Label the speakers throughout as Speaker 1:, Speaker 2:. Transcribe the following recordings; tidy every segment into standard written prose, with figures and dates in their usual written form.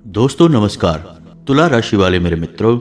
Speaker 1: दोस्तों नमस्कार। तुला राशि वाले मेरे मित्रों,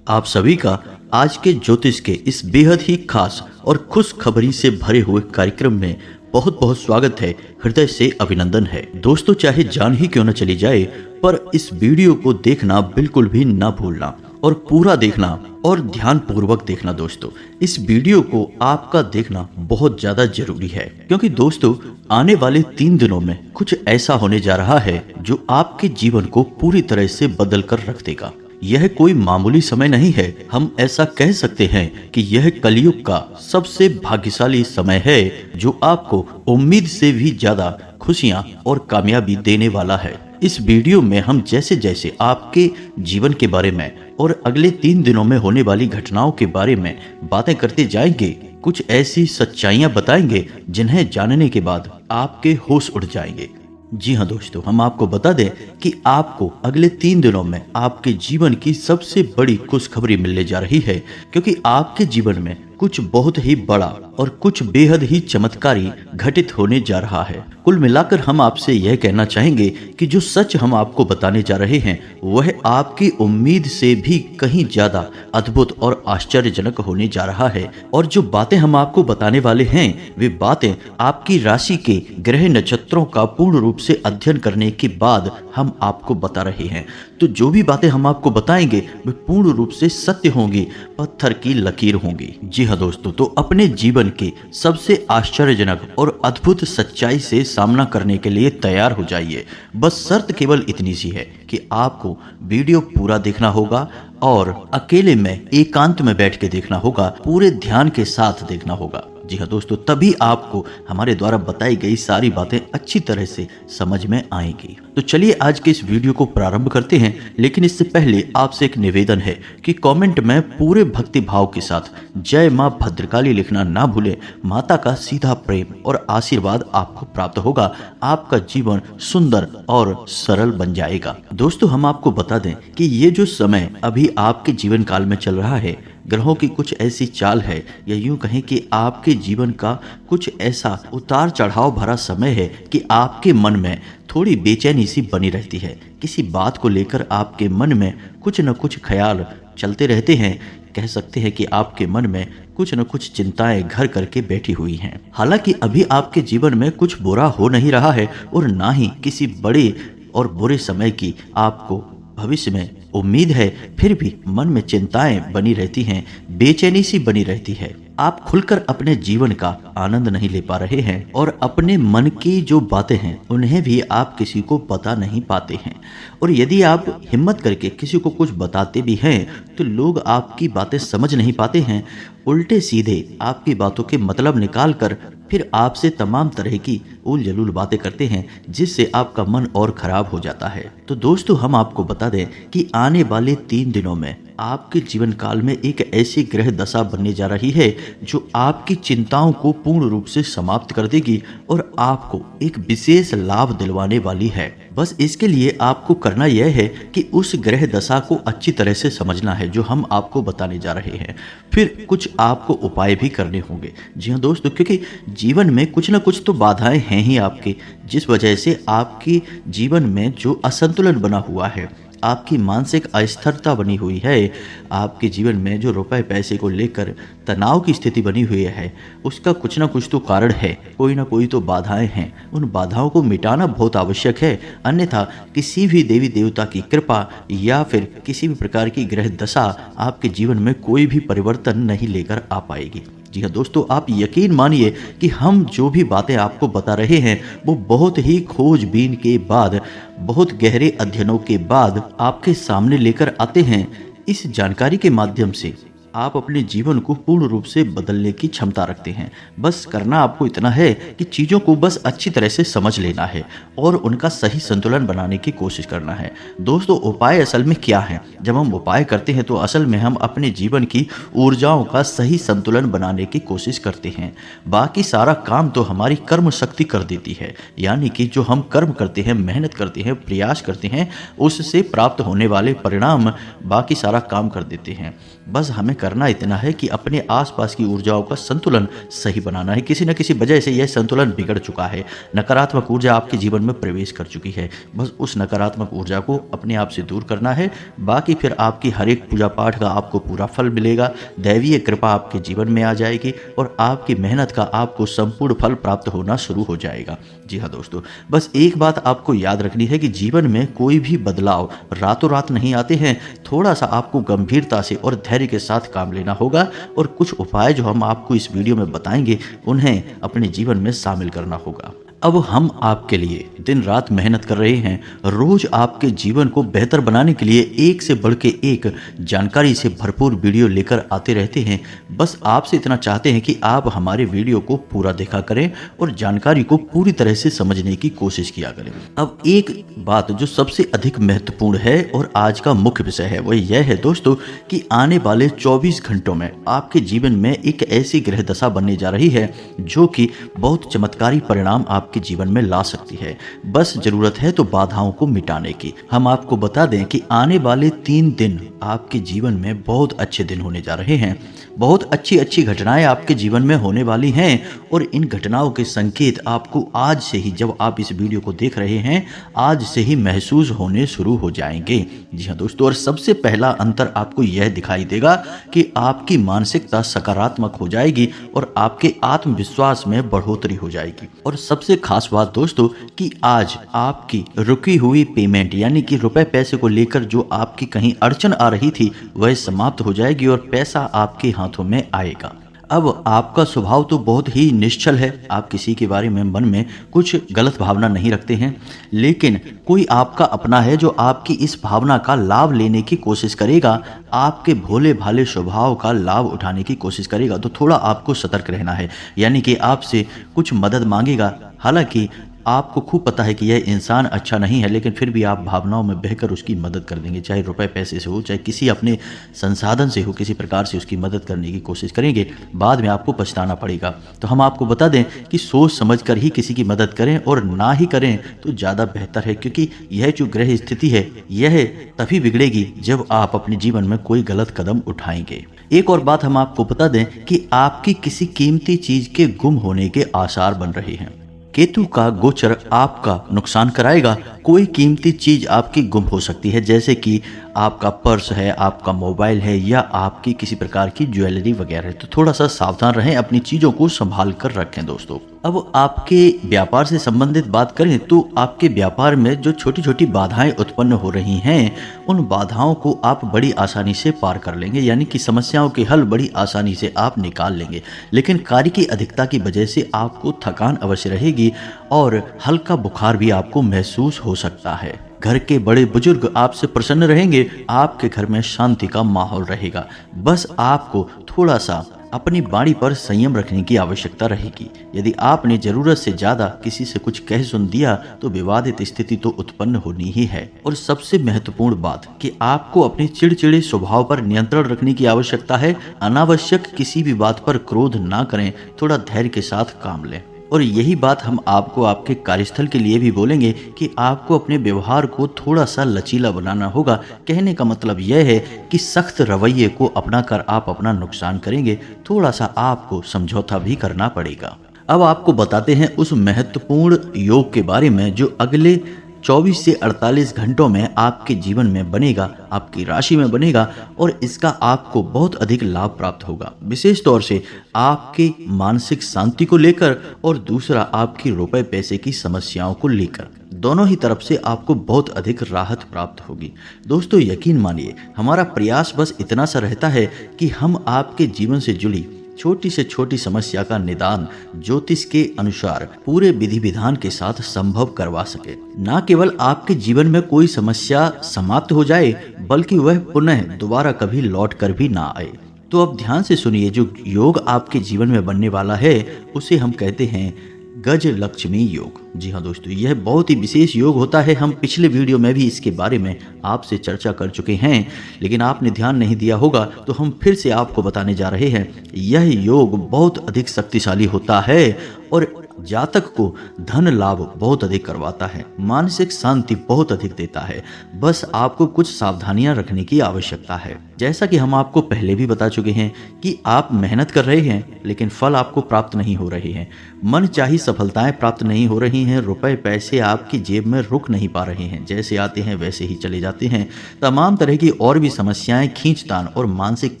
Speaker 1: आप सभी का आज के ज्योतिष के इस बेहद ही खास और खुश खबरी से भरे हुए कार्यक्रम में बहुत बहुत स्वागत है। हृदय से अभिनंदन है। दोस्तों, चाहे जान ही क्यों न चली जाए, पर इस वीडियो को देखना बिल्कुल भी ना भूलना और पूरा देखना और ध्यान पूर्वक देखना। दोस्तों, इस वीडियो को आपका देखना बहुत ज्यादा जरूरी है, क्योंकि दोस्तों आने वाले 3 दिनों में कुछ ऐसा होने जा रहा है जो आपके जीवन को पूरी तरह से बदल कर रख देगा। यह कोई मामूली समय नहीं है। हम ऐसा कह सकते हैं कि यह कलयुग का सबसे भाग्यशाली समय है, जो आपको उम्मीद से भी ज्यादा खुशियां और कामयाबी देने वाला है। इस वीडियो में हम जैसे जैसे आपके जीवन के बारे में और अगले 3 दिनों में होने वाली घटनाओं के बारे में बातें करते जाएंगे, कुछ ऐसी सच्चाइयां बताएंगे जिन्हें जानने के बाद आपके होश उड़ जाएंगे। जी हाँ दोस्तों, हम आपको बता दें कि आपको अगले 3 दिनों में आपके जीवन की सबसे बड़ी खुशखबरी मिलने जा रही है, क्योंकि आपके जीवन में कुछ बहुत ही बड़ा और कुछ बेहद ही चमत्कारी घटित होने जा रहा है। कुल मिलाकर हम आपसे यह कहना चाहेंगे कि जो सच हम आपको बताने जा रहे हैं वह आपकी उम्मीद से भी कहीं ज्यादा अद्भुत और आश्चर्यजनक होने जा रहा है। और जो बातें हम आपको बताने वाले हैं वे बातें आपकी राशि के ग्रह नक्षत्रों का पूर्ण रूप से अध्ययन करने के बाद हम आपको बता रहे हैं। तो जो भी बातें हम आपको बताएंगे वे पूर्ण रूप से सत्य होंगी, पत्थर की लकीर होंगी। जी हाँ दोस्तों, तो अपने जीवन के सबसे आश्चर्यजनक और अद्भुत सच्चाई से सामना करने के लिए तैयार हो जाइए। बस शर्त केवल इतनी सी है कि आपको वीडियो पूरा देखना होगा और अकेले में एकांत में बैठ के देखना होगा, पूरे ध्यान के साथ देखना होगा। जी हाँ दोस्तों, तभी आपको हमारे द्वारा बताई गई सारी बातें अच्छी तरह से समझ में आएंगी। तो चलिए आज के इस वीडियो को प्रारंभ करते हैं, लेकिन इससे पहले आपसे एक निवेदन है कि कमेंट में पूरे भक्ति भाव के साथ जय मां भद्रकाली लिखना ना भूलें। माता का सीधा प्रेम और आशीर्वाद आपको प्राप्त होगा। आपका जीवन सुंदर और सरल बन जाएगा। दोस्तों, हम आपको बता दें कि ये जो समय अभी आपके जीवन काल में चल रहा है, ग्रहों की कुछ ऐसी चाल है, या यूं कहें कि आपके जीवन का कुछ ऐसा उतार चढ़ाव भरा समय है कि आपके मन में थोड़ी बेचैनी सी बनी रहती है। किसी बात को लेकर आपके मन में कुछ न कुछ ख्याल चलते रहते हैं। कह सकते हैं कि आपके मन में कुछ न कुछ चिंताएं घर करके बैठी हुई हैं। हालांकि अभी आपके जीवन में कुछ बुरा हो नहीं रहा है और ना ही किसी बड़े और बुरे समय की आपको भविष्य में उम्मीद है, फिर भी मन में चिंताएं बनी रहती हैं, बेचैनी सी बनी रहती है। आप खुलकर अपने जीवन का आनंद नहीं ले पा रहे हैं और अपने मन की जो बातें हैं उन्हें भी आप किसी को बता नहीं पाते हैं। और यदि आप हिम्मत करके किसी को कुछ बताते भी हैं तो लोग आपकी बातें समझ नहीं पाते हैं, उल्टे सीधे आपकी बातों के मतलब निकाल कर फिर आपसे तमाम तरह की उल जलूल बातें करते हैं, जिससे आपका मन और खराब हो जाता है। तो दोस्तों, हम आपको बता दें कि आने वाले 3 दिनों में आपके जीवन काल में एक ऐसी ग्रह दशा बनने जा रही है जो आपकी चिंताओं को पूर्ण रूप से समाप्त कर देगी और आपको एक विशेष लाभ दिलवाने वाली है। बस इसके लिए आपको करना यह है कि उस ग्रह दशा को अच्छी तरह से समझना है जो हम आपको बताने जा रहे हैं। फिर कुछ आपको उपाय भी करने होंगे। जी हाँ दोस्तों, क्योंकि जीवन में कुछ ना कुछ तो बाधाएं हैं ही आपके, जिस वजह से आपकी जीवन में जो असंतुलन बना हुआ है, आपकी मानसिक अस्थिरता बनी हुई है, आपके जीवन में जो रुपए पैसे को लेकर तनाव की स्थिति बनी हुई है, उसका कुछ ना कुछ तो कारण है, कोई ना कोई तो बाधाएं हैं। उन बाधाओं को मिटाना बहुत आवश्यक है, अन्यथा किसी भी देवी देवता की कृपा या फिर किसी भी प्रकार की ग्रह दशा आपके जीवन में कोई भी परिवर्तन नहीं लेकर आ पाएगी। जी हाँ दोस्तों, आप यकीन मानिए कि हम जो भी बातें आपको बता रहे हैं वो बहुत ही खोजबीन के बाद, बहुत गहरे अध्ययनों के बाद आपके सामने लेकर आते हैं। इस जानकारी के माध्यम से आप अपने जीवन को पूर्ण रूप से बदलने की क्षमता रखते हैं। बस करना आपको इतना है कि चीज़ों को बस अच्छी तरह से समझ लेना है और उनका सही संतुलन बनाने की कोशिश करना है। दोस्तों, उपाय असल में क्या है? जब हम उपाय करते हैं तो असल में हम अपने जीवन की ऊर्जाओं का सही संतुलन बनाने की कोशिश करते हैं। बाकी सारा काम तो हमारी कर्म शक्ति कर देती है, यानी कि जो हम कर्म करते हैं, मेहनत करते हैं, प्रयास करते हैं, उससे प्राप्त होने वाले परिणाम बाकी सारा काम कर देते हैं। बस हमें करना इतना है कि अपने आसपास की ऊर्जाओं का संतुलन सही बनाना है। किसी न किसी वजह से यह संतुलन बिगड़ चुका है, नकारात्मक ऊर्जा आपके जीवन में प्रवेश कर चुकी है। बस उस नकारात्मक ऊर्जा को अपने आप से दूर करना है। बाकी फिर आपकी हर एक पूजा पाठ का आपको पूरा फल मिलेगा, दैवीय कृपा आपके जीवन में आ जाएगी और आपकी मेहनत का आपको संपूर्ण फल प्राप्त होना शुरू हो जाएगा। जी हाँ दोस्तों, बस एक बात आपको याद रखनी है कि जीवन में कोई भी बदलाव रातों रात नहीं आते हैं। थोड़ा सा आपको गंभीरता से और धैर्य के साथ काम लेना होगा और कुछ उपाय जो हम आपको इस वीडियो में बताएंगे उन्हें अपने जीवन में शामिल करना होगा। अब हम आपके लिए दिन रात मेहनत कर रहे हैं, रोज आपके जीवन को बेहतर बनाने के लिए एक से बढ़ के एक जानकारी से भरपूर वीडियो लेकर आते रहते हैं। बस आपसे इतना चाहते हैं कि आप हमारे वीडियो को पूरा देखा करें और जानकारी को पूरी तरह से समझने की कोशिश किया करें। अब एक बात जो सबसे अधिक महत्वपूर्ण है और आज का मुख्य विषय है वो यह है दोस्तों कि आने वाले 24 घंटों में आपके जीवन में एक ऐसी ग्रह दशा बनने जा रही है जो कि बहुत चमत्कारी परिणाम आपके जीवन में ला सकती है। बस जरूरत है तो बाधाओं को मिटाने की। हम आपको बता दें कि आने वाले 3 दिन आपके जीवन में बहुत अच्छे दिन होने जा रहे हैं। बहुत अच्छी घटनाएं आपके जीवन में होने वाली हैं और इन घटनाओं के संकेत आपको आज से ही, जब आप इस वीडियो को देख रहे हैं, आज से ही महसूस होने शुरू हो जाएंगे। जी हाँ दोस्तों, और सबसे पहला अंतर आपको यह दिखाई देगा कि आपकी मानसिकता सकारात्मक हो जाएगी और आपके आत्मविश्वास में बढ़ोतरी हो जाएगी। और सबसे खास बात दोस्तों कि आज आपकी रुकी हुई पेमेंट यानी कि रुपए पैसे को लेकर जो आपकी कहीं अड़चन आ रही थी वह समाप्त हो जाएगी और पैसा आपके हाथों में आएगा। अब आपका स्वभाव तो बहुत ही निश्चल है, आप किसी के बारे में मन में कुछ गलत भावना नहीं रखते हैं, लेकिन कोई आपका अपना है जो आपकी इस भावना का लाभ लेने की कोशिश करेगा, आपके भोले भाले स्वभाव का लाभ उठाने की कोशिश करेगा। तो थोड़ा आपको सतर्क रहना है, यानी कि आपसे कुछ मदद मांगेगा। हालांकि आपको खूब पता है कि यह इंसान अच्छा नहीं है, लेकिन फिर भी आप भावनाओं में बहकर उसकी मदद कर देंगे, चाहे रुपए पैसे से हो, चाहे किसी अपने संसाधन से हो, किसी प्रकार से उसकी मदद करने की कोशिश करेंगे। बाद में आपको पछताना पड़ेगा। तो हम आपको बता दें कि सोच समझ कर ही किसी की मदद करें और ना ही करें तो ज़्यादा बेहतर है, क्योंकि यह जो ग्रह स्थिति है यह तभी बिगड़ेगी जब आप अपने जीवन में कोई गलत कदम उठाएंगे। एक और बात हम आपको बता दें कि आपकी किसी कीमती चीज के गुम होने के आसार बन रहे हैं। केतु का गोचर आपका नुकसान कराएगा। कोई कीमती चीज आपकी गुम हो सकती है, जैसे कि आपका पर्स है, आपका मोबाइल है या आपकी किसी प्रकार की ज्वेलरी वगैरह। तो थोड़ा सा सावधान रहें, अपनी चीजों को संभाल कर रखें दोस्तों। अब आपके व्यापार से संबंधित बात करें तो आपके व्यापार में जो छोटी छोटी बाधाएं उत्पन्न हो रही हैं उन बाधाओं को आप बड़ी आसानी से पार कर लेंगे, यानी कि समस्याओं के हल बड़ी आसानी से आप निकाल लेंगे। लेकिन कार्य की अधिकता की वजह से आपको थकान अवश्य रहेगी और हल्का बुखार भी आपको महसूस हो सकता है। घर के बड़े बुजुर्ग आपसे प्रसन्न रहेंगे, आपके घर में शांति का माहौल रहेगा। बस आपको थोड़ा सा अपनी वाणी पर संयम रखने की आवश्यकता रहेगी। यदि आपने जरूरत से ज्यादा किसी से कुछ कह सुन दिया तो विवादित स्थिति तो उत्पन्न होनी ही है। और सबसे महत्वपूर्ण बात कि आपको अपने चिड़चिड़े स्वभाव पर नियंत्रण रखने की आवश्यकता है। अनावश्यक किसी भी बात पर क्रोध ना करें, थोड़ा धैर्य के साथ काम लें। और यही बात हम आपको आपके कार्यस्थल के लिए भी बोलेंगे कि आपको अपने व्यवहार को थोड़ा सा लचीला बनाना होगा। कहने का मतलब यह है कि सख्त रवैये को अपनाकर आप अपना नुकसान करेंगे, थोड़ा सा आपको समझौता भी करना पड़ेगा। अब आपको बताते हैं उस महत्वपूर्ण योग के बारे में जो अगले 24 से 48 घंटों में आपके जीवन में बनेगा, आपकी राशि में बनेगा और इसका आपको बहुत अधिक लाभ प्राप्त होगा। विशेष तौर से आपके मानसिक शांति को लेकर और दूसरा आपकी रुपए पैसे की समस्याओं को लेकर, दोनों ही तरफ से आपको बहुत अधिक राहत प्राप्त होगी। दोस्तों यकीन मानिए, हमारा प्रयास बस इतना सा रहता है कि हम आपके जीवन से जुड़ी छोटी से छोटी समस्या का निदान ज्योतिष के अनुसार पूरे विधि विधान के साथ संभव करवा सके। न केवल आपके जीवन में कोई समस्या समाप्त हो जाए, बल्कि वह पुनः दोबारा कभी लौट कर भी ना आए। तो अब ध्यान से सुनिए, जो योग आपके जीवन में बनने वाला है उसे हम कहते हैं गज लक्ष्मी योग। जी हाँ दोस्तों, यह बहुत ही विशेष योग होता है। हम पिछले वीडियो में भी इसके बारे में आपसे चर्चा कर चुके हैं, लेकिन आपने ध्यान नहीं दिया होगा, तो हम फिर से आपको बताने जा रहे हैं। यह योग बहुत अधिक शक्तिशाली होता है और जातक को धन लाभ बहुत अधिक करवाता है, मानसिक शांति बहुत अधिक देता है। बस आपको कुछ सावधानियां रखने की आवश्यकता है। जैसा कि हम आपको पहले भी बता चुके हैं कि आप मेहनत कर रहे हैं लेकिन फल आपको प्राप्त नहीं हो रहे हैं, मन चाही सफलताएं प्राप्त नहीं हो रही हैं, रुपए पैसे आपकी जेब में रुक नहीं पा रहे हैं, जैसे आते हैं वैसे ही चले जाते हैं। तमाम तरह की और भी समस्याएं, खींचतान और मानसिक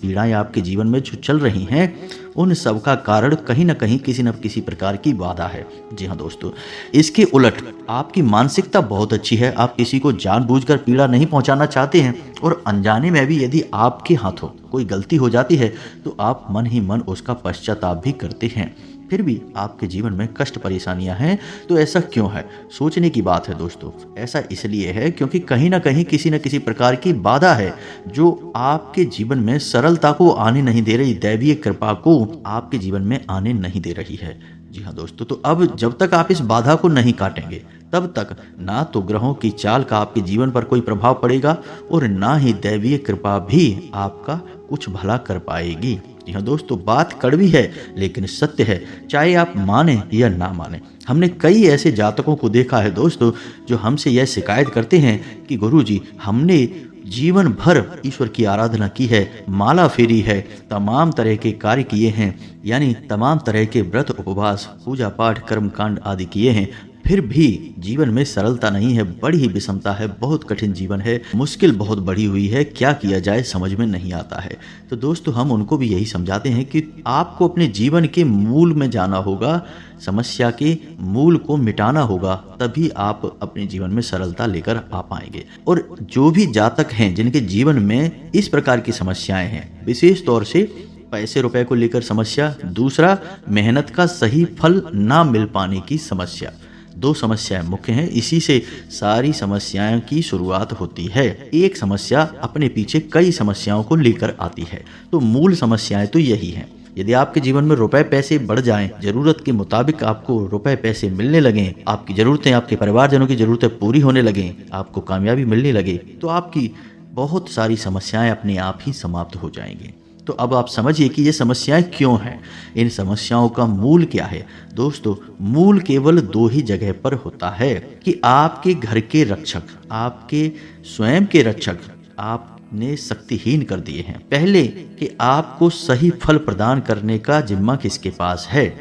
Speaker 1: पीड़ाएं आपके जीवन में जो चल रही हैं, उन सब का कारण कहीं ना कहीं किसी न किसी प्रकार की बाधा है। जी हाँ दोस्तों, इसके उलट आपकी मानसिकता बहुत अच्छी है। आप किसी को जानबूझकर पीड़ा नहीं पहुंचाना चाहते हैं और अनजाने में भी यदि आपके हाथों कोई गलती हो जाती है तो आप मन ही मन उसका पश्चाताप भी करते हैं। फिर भी आपके जीवन में कष्ट परेशानियां हैं, तो ऐसा क्यों है? सोचने की बात है दोस्तों। ऐसा इसलिए है क्योंकि कहीं ना कहीं किसी न किसी प्रकार की बाधा है जो आपके जीवन में सरलता को आने नहीं दे रही, दैवीय कृपा को आपके जीवन में आने नहीं दे रही है। जी हाँ दोस्तों, तो अब जब तक आप इस बाधा को नहीं काटेंगे तब तक ना तो ग्रहों की चाल का आपके जीवन पर कोई प्रभाव पड़ेगा और ना ही दैवीय कृपा भी आपका कुछ भला कर पाएगी। जी हाँ दोस्तों, बात कड़वी है लेकिन सत्य है, चाहे आप माने या ना माने। हमने कई ऐसे जातकों को देखा है दोस्तों जो हमसे यह शिकायत करते हैं कि गुरुजी, हमने जीवन भर ईश्वर की आराधना की है, माला फेरी है, तमाम तरह के कार्य किए हैं, यानी तमाम तरह के व्रत उपवास पूजा पाठ कर्म कांड आदि किए हैं, फिर भी जीवन में सरलता नहीं है, बड़ी ही विषमता है, बहुत कठिन जीवन है, मुश्किल बहुत बढ़ी हुई है, क्या किया जाए समझ में नहीं आता है। तो दोस्तों, हम उनको भी यही समझाते हैं कि आपको अपने जीवन के मूल में जाना होगा, समस्या के मूल को मिटाना होगा, तभी आप अपने जीवन में सरलता लेकर आ पाएंगे। और जो भी जातक हैं जिनके जीवन में इस प्रकार की समस्याएं हैं, विशेष तौर से पैसे रुपए को लेकर समस्या, दूसरा मेहनत का सही फल ना मिल पाने की समस्या, दो समस्याएं मुख्य हैं। इसी से सारी समस्याओं की शुरुआत होती है। एक समस्या अपने पीछे कई समस्याओं को लेकर आती है, तो मूल समस्याएं तो यही हैं। यदि आपके जीवन में रुपए पैसे बढ़ जाएं, जरूरत के मुताबिक आपको रुपए पैसे मिलने लगें, आपकी जरूरतें, आपके परिवारजनों की जरूरतें पूरी होने लगें, आपको कामयाबी मिलने लगे, तो आपकी बहुत सारी समस्याएं अपने आप ही समाप्त हो जाएंगी। तो अब आप समझिए कि ये समस्याएं क्यों हैं, इन समस्याओं का मूल क्या है। दोस्तों, मूल केवल दो ही जगह पर होता है कि आपके घर के रक्षक, आपके स्वयं के रक्षक आपने शक्तिहीन कर दिए हैं। पहले कि आपको सही फल प्रदान करने का जिम्मा किसके पास है?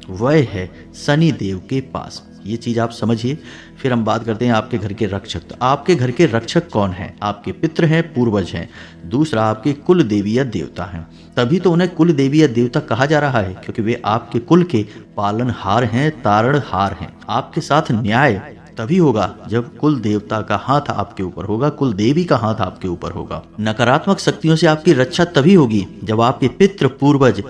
Speaker 1: वह है शनि देव के पास। ये चीज आप समझिए। फिर हम बात करते हैं आपके घर के रक्षक। तो आपके घर के रक्षक कौन है? आपके पितृ हैं, पूर्वज हैं। दूसरा, आपके कुल देवी या देवता हैं। तभी तो उन्हें कुल देवी या देवता कहा जा रहा है, क्योंकि वे आपके कुल के पालनहार हैं, तारणहार हैं। आपके साथ न्याय तभी होगा जब कुल देवता का हाथ आपके ऊपर होगा, कुल देवी का हाथ आपके ऊपर होगा। नकारात्मक शक्तियों से आपकी रक्षा तभी होगी जब आपके पितृ पूर्वज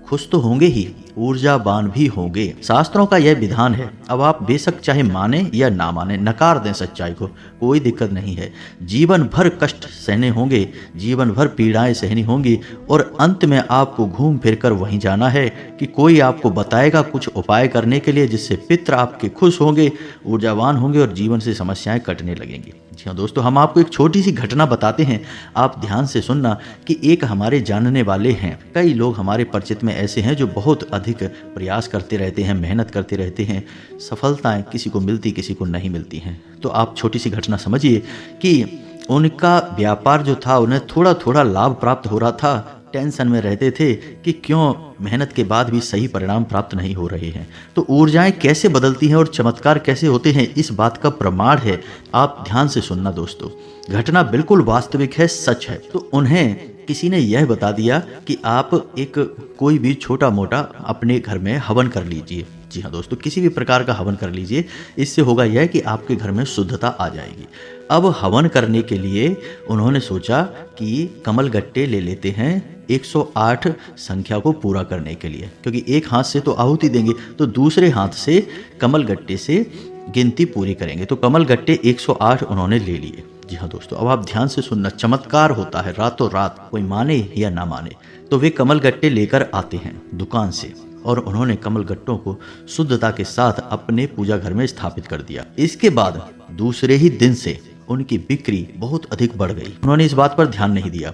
Speaker 1: खुश तो होंगे ही, ऊर्जावान भी होंगे। शास्त्रों का यह विधान है। अब आप बेशक चाहे माने या ना माने, नकार दें सच्चाई को, कोई दिक्कत नहीं है। जीवन भर कष्ट सहने होंगे, जीवन भर पीड़ाएं सहनी होंगी और अंत में आपको घूम फिर कर वहीं जाना है कि कोई आपको बताएगा कुछ उपाय करने के लिए, जिससे पितृ आपके खुश होंगे, ऊर्जावान होंगे और जीवन से समस्याएं कटने लगेंगी। जी हाँ दोस्तों, हम आपको एक छोटी सी घटना बताते हैं, आप ध्यान से सुनना। कि एक हमारे जानने वाले हैं, कई लोग हमारे परिचित में ऐसे हैं जो बहुत अधिक प्रयास करते रहते हैं, मेहनत करते रहते हैं, सफलताएं किसी को मिलती किसी को नहीं मिलती हैं। तो आप छोटी सी घटना समझिए कि उनका व्यापार जो था, उन्हें थोड़ा थोड़ा लाभ प्राप्त हो रहा था, टेंशन में रहते थे कि क्यों मेहनत के बाद भी सही परिणाम प्राप्त नहीं हो रहे हैं। तो ऊर्जाएं कैसे बदलती हैं और चमत्कार कैसे होते हैं, इस बात का प्रमाण है। आप ध्यान से सुनना दोस्तों, घटना बिल्कुल वास्तविक है, सच है। तो उन्हें किसी ने यह बता दिया कि आप एक कोई भी छोटा मोटा अपने घर में हवन कर लीजिए। जी हाँ दोस्तों, किसी भी प्रकार का हवन कर लीजिए, इससे होगा यह कि आपके घर में शुद्धता आ जाएगी। अब हवन करने के लिए उन्होंने सोचा कि कमल गट्टे ले लेते हैं 108 संख्या को पूरा करने के लिए, क्योंकि एक हाथ से तो आहुति देंगे तो दूसरे हाथ से कमल गट्टे से गिनती पूरी करेंगे। तो कमल गट्टे 108 उन्होंने ले लिए। जी हाँ दोस्तों, अब आप ध्यान से सुनना, चमत्कार होता है रातों रात, कोई माने या ना माने। तो वे कमल गट्टे लेकर आते हैं दुकान से और उन्होंने कमल गट्टों को शुद्धता के साथ अपने पूजा घर में स्थापित कर दिया। इसके बाद दूसरे ही दिन से उनकी बिक्री बहुत अधिक बढ़ गई। उन्होंने इस बात पर ध्यान नहीं दिया।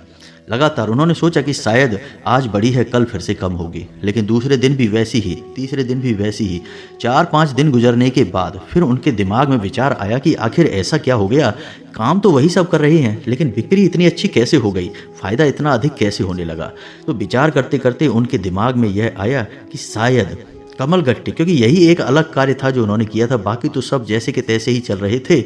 Speaker 1: लगातार उन्होंने सोचा कि शायद आज बढ़ी है, कल फिर से कम होगी, लेकिन दूसरे दिन भी वैसी ही, तीसरे दिन भी वैसी ही। 4-5 दिन गुजरने के बाद फिर उनके दिमाग में विचार आया कि आखिर ऐसा क्या हो गया, काम तो वही सब कर रहे हैं लेकिन बिक्री इतनी अच्छी कैसे हो गई, फ़ायदा इतना अधिक कैसे होने लगा। तो विचार करते करते उनके दिमाग में यह आया कि शायद कमल गट्टे, क्योंकि यही एक अलग कार्य था जो उन्होंने किया था, बाकी तो सब जैसे के तैसे ही चल रहे थे।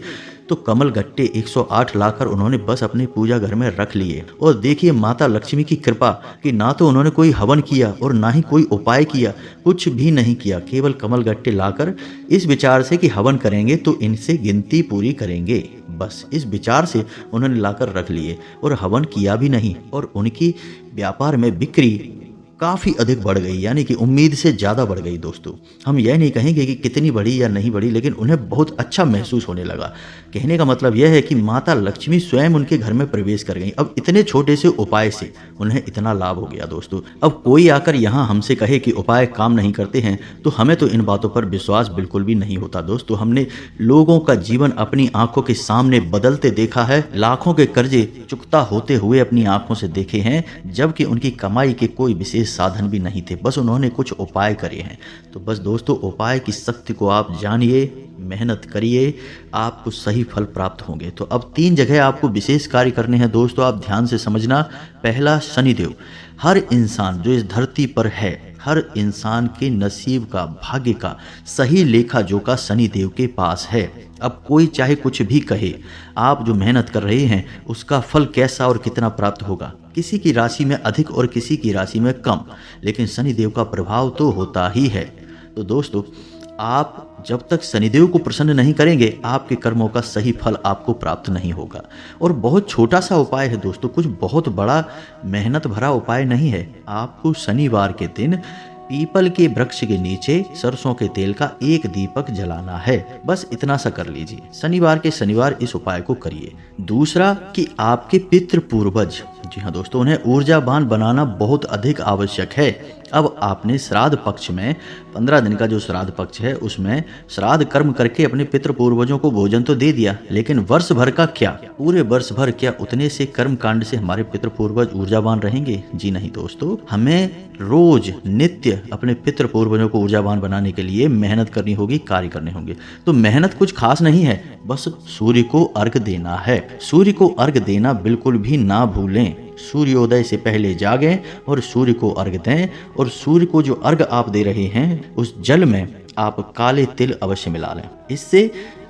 Speaker 1: तो कमल गट्टे 108 लाकर उन्होंने बस अपने पूजा घर में रख लिए। और देखिए माता लक्ष्मी की कृपा कि ना तो उन्होंने कोई हवन किया और ना ही कोई उपाय किया, कुछ भी नहीं किया, केवल कमल गट्टे लाकर इस विचार से कि हवन करेंगे तो इनसे गिनती पूरी करेंगे, बस इस विचार से उन्होंने लाकर रख लिए और हवन किया भी नहीं। और उनकी व्यापार में बिक्री काफ़ी अधिक बढ़ गई, यानी कि उम्मीद से ज़्यादा बढ़ गई। दोस्तों हम यह नहीं कहेंगे कि कितनी बढ़ी या नहीं बढ़ी, लेकिन उन्हें बहुत अच्छा महसूस होने लगा। कहने का मतलब यह है कि माता लक्ष्मी स्वयं उनके घर में प्रवेश कर गई। अब इतने छोटे से उपाय से उन्हें इतना लाभ हो गया। दोस्तों अब कोई आकर यहाँ हमसे कहे कि उपाय काम नहीं करते हैं तो हमें तो इन बातों पर विश्वास बिल्कुल भी नहीं होता। दोस्तों हमने लोगों का जीवन अपनी आंखों के सामने बदलते देखा है, लाखों के कर्जे चुकता होते हुए अपनी आंखों से देखे हैं, जबकि उनकी कमाई के कोई विशेष साधन भी नहीं थे, बस उन्होंने कुछ उपाय करे हैं। तो बस दोस्तों उपाय की शक्ति को आप जानिए, मेहनत करिए, आपको सही फल प्राप्त होंगे। तो अब 3 जगह आपको विशेष कार्य करने हैं दोस्तों, आप ध्यान से समझना। पहला, शनिदेव। हर इंसान जो इस धरती पर है, हर इंसान के नसीब का, भाग्य का सही लेखा जोखा शनिदेव के पास है। अब कोई चाहे कुछ भी कहे, आप जो मेहनत कर रहे हैं उसका फल कैसा और कितना प्राप्त होगा, किसी की राशि में अधिक और किसी की राशि में कम, लेकिन शनिदेव का प्रभाव तो होता ही है। तो दोस्तों आप जब तक शनिदेव को प्रसन्न नहीं करेंगे, आपके कर्मों का सही फल आपको प्राप्त नहीं होगा। और बहुत छोटा सा उपाय है दोस्तों, कुछ बहुत बड़ा मेहनत भरा उपाय नहीं है। आपको शनिवार के दिन पीपल के वृक्ष के नीचे सरसों के तेल का 1 दीपक जलाना है, बस इतना सा कर लीजिए। शनिवार के शनिवार इस उपाय को करिए। दूसरा कि आपके पितृ पूर्वज, जी हाँ दोस्तों, उन्हें ऊर्जावान बनाना बहुत अधिक आवश्यक है। अब आपने श्राद्ध पक्ष में 15 दिन का जो श्राद्ध पक्ष है उसमें श्राद्ध कर्म करके अपने पितृ पूर्वजों को भोजन तो दे दिया, लेकिन वर्ष भर का क्या, पूरे वर्ष भर क्या उतने से कर्म कांड से हमारे पितृ पूर्वज ऊर्जावान रहेंगे? जी नहीं दोस्तों, हमें रोज नित्य अपने पितृ पूर्वजों को ऊर्जावान बनाने के लिए मेहनत करनी होगी, कार्य करने होंगे। तो मेहनत कुछ खास नहीं है, बस सूर्य को अर्घ देना है। सूर्य को अर्घ देना बिल्कुल भी ना भूलें। सूर्योदय से पहले जागें और सूर्य को अर्घ दें। और सूर्य को जो अर्घ आप दे रहे हैं उस जल में आप काले तिल अवश्य मिला लें, इससे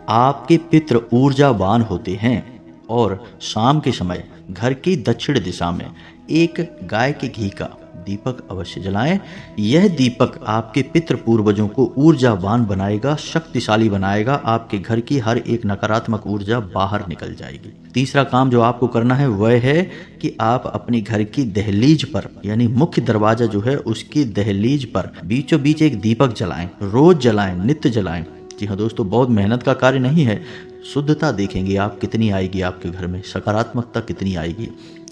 Speaker 1: आपके पितृ ऊर्जावान होते हैं। और शाम के समय घर की दक्षिण दिशा में एक गाय के घी का दीपक अवश्य जलाएं। यह दीपक आपके पितृ पूर्वजों को ऊर्जावान बनाएगा, शक्तिशाली बनाएगा, आपके घर की हर एक नकारात्मक ऊर्जा बाहर निकल जाएगी। तीसरा काम जो आपको करना है वह है कि आप अपने घर की दहलीज पर, यानी मुख्य दरवाजा जो है उसकी दहलीज पर बीचों बीच एक दीपक जलाएं, रोज जलाएं, नित्य जलाएं। जी हाँ दोस्तों, बहुत मेहनत का कार्य नहीं है। शुद्धता देखेंगे आप कितनी आएगी आपके घर में, सकारात्मकता कितनी आएगी।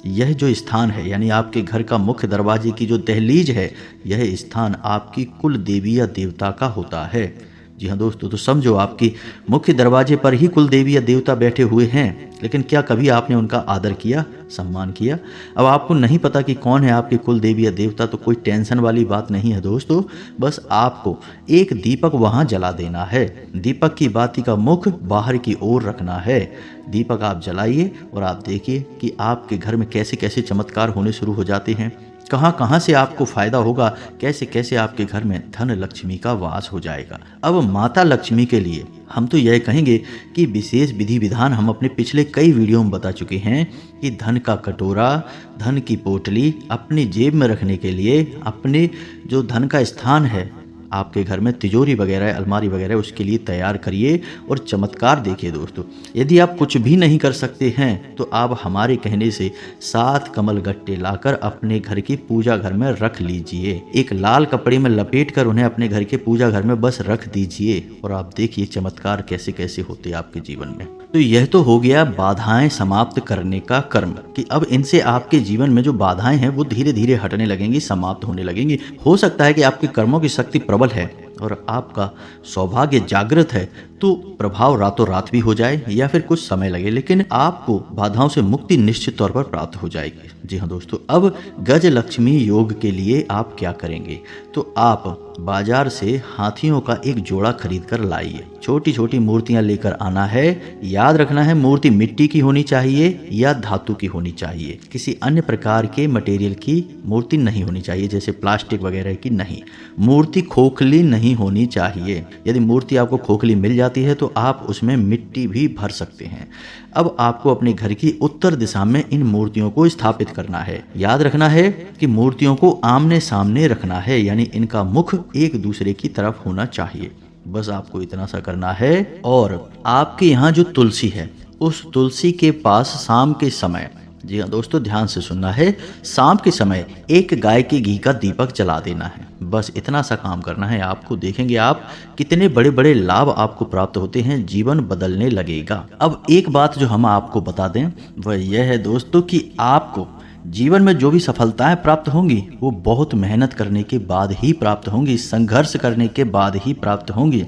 Speaker 1: यह जो स्थान है, यानी आपके घर का मुख्य दरवाजे की जो दहलीज है, यह स्थान आपकी कुल देवी या देवता का होता है। जी हाँ दोस्तों, तो समझो आपकी मुख्य दरवाजे पर ही कुल देवी या देवता बैठे हुए हैं, लेकिन क्या कभी आपने उनका आदर किया, सम्मान किया? अब आपको नहीं पता कि कौन है आपके कुल देवी या देवता, तो कोई टेंशन वाली बात नहीं है दोस्तों, बस आपको एक दीपक वहाँ जला देना है। दीपक की बाती का मुख बाहर की ओर रखना है। दीपक आप जलाइए और आप देखिए कि आपके घर में कैसे कैसे चमत्कार होने शुरू हो जाते हैं, कहाँ कहाँ से आपको फायदा होगा, कैसे कैसे आपके घर में धन लक्ष्मी का वास हो जाएगा। अब माता लक्ष्मी के लिए हम तो यह कहेंगे कि विशेष विधि विधान हम अपने पिछले कई वीडियो में बता चुके हैं कि धन का कटोरा, धन की पोटली अपनी जेब में रखने के लिए, अपने जो धन का स्थान है आपके घर में, तिजोरी वगैरह, अलमारी वगैरह, उसके लिए तैयार करिए और चमत्कार देखिए दोस्तों। यदि आप कुछ भी नहीं कर सकते हैं तो आप हमारे कहने से 7 कमल गट्टे लाकर अपने घर की पूजा घर में रख लीजिए। एक लाल कपड़े में लपेट कर उन्हें अपने घर के पूजा घर में बस रख दीजिए और आप देखिए चमत्कार कैसे कैसे होते हैं आपके जीवन में। तो यह तो हो गया बाधाएं समाप्त करने का कर्म, कि अब इनसे आपके जीवन में जो बाधाएं हैं वो धीरे धीरे हटने लगेंगी, समाप्त होने लगेंगी। हो सकता है कि आपके कर्मों की शक्ति प्रबल है और आपका सौभाग्य जागृत है, तो प्रभाव रातों रात भी हो जाए या फिर कुछ समय लगे, लेकिन आपको बाधाओं से मुक्ति निश्चित तौर पर प्राप्त हो जाएगी। जी हाँ दोस्तों, अब गजलक्ष्मी योग के लिए आप क्या करेंगे, तो आप बाजार से हाथियों का एक जोड़ा खरीद कर लाइए। छोटी छोटी मूर्तियां लेकर आना है। याद रखना है, मूर्ति मिट्टी की होनी चाहिए या धातु की होनी चाहिए। किसी अन्य प्रकार के मटेरियल की मूर्ति नहीं होनी चाहिए, जैसे प्लास्टिक वगैरह की नहीं। मूर्ति खोखली नहीं होनी चाहिए। यदि मूर्ति आपको खोखली मिल जाती है तो आप उसमें मिट्टी भी भर सकते हैं। अब आपको अपने घर की उत्तर दिशा में इन मूर्तियों को स्थापित करना है। याद रखना है कि मूर्तियों को आमने सामने रखना है, यानी इनका मुख एक दूसरे की तरफ होना चाहिए। बस आपको इतना सा करना है। और आपके यहाँ जो तुलसी है, उस तुलसी के पास शाम के समय, जी हाँ दोस्तों ध्यान से सुनना है, शाम के समय एक गाय के घी का दीपक जला देना है। बस इतना सा काम करना है आपको। देखेंगे आप कितने बड़े बड़े लाभ आपको प्राप्त होते हैं, जीवन बदलने लगेगा। अब एक बात जो हम आपको बता दें वह यह है दोस्तों कि आपको जीवन में जो भी सफलताएं प्राप्त होंगी वो बहुत मेहनत करने के बाद ही प्राप्त होंगी, संघर्ष करने के बाद ही प्राप्त होंगी।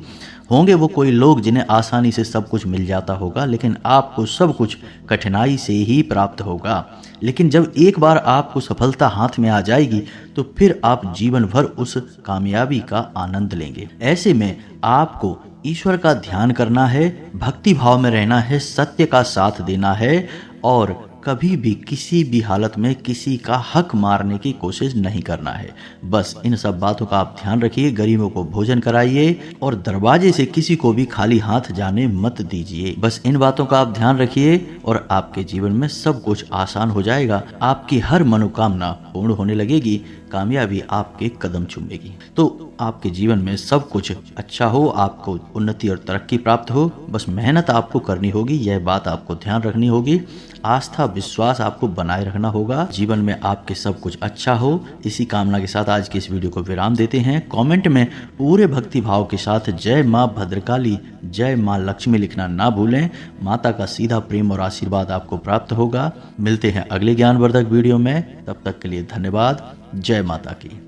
Speaker 1: होंगे वो कोई लोग जिन्हें आसानी से सब कुछ मिल जाता होगा, लेकिन आपको सब कुछ कठिनाई से ही प्राप्त होगा। लेकिन जब एक बार आपको सफलता हाथ में आ जाएगी तो फिर आप जीवन भर उस कामयाबी का आनंद लेंगे। ऐसे में आपको ईश्वर का ध्यान करना है, भक्ति भाव में रहना है, सत्य का साथ देना है और कभी भी किसी भी हालत में किसी का हक मारने की कोशिश नहीं करना है। बस इन सब बातों का आप ध्यान रखिए। गरीबों को भोजन कराइए और दरवाजे से किसी को भी खाली हाथ जाने मत दीजिए। बस इन बातों का आप ध्यान रखिए और आपके जीवन में सब कुछ आसान हो जाएगा। आपकी हर मनोकामना पूर्ण होने लगेगी, कामयाबी आपके कदम चूमेगी। तो आपके जीवन में सब कुछ अच्छा हो, आपको उन्नति और तरक्की प्राप्त हो। बस मेहनत आपको करनी होगी, यह बात आपको ध्यान रखनी होगी। आस्था विश्वास आपको बनाए रखना होगा। जीवन में आपके सब कुछ अच्छा हो, इसी कामना के साथ आज की इस वीडियो को विराम देते हैं। कमेंट में पूरे भक्ति भाव के साथ जय माँ भद्रकाली, जय माँ लक्ष्मी लिखना ना भूलें। माता का सीधा प्रेम और आशीर्वाद आपको प्राप्त होगा। मिलते हैं अगले ज्ञानवर्धक वीडियो में, तब तक के लिए धन्यवाद। जय माता की।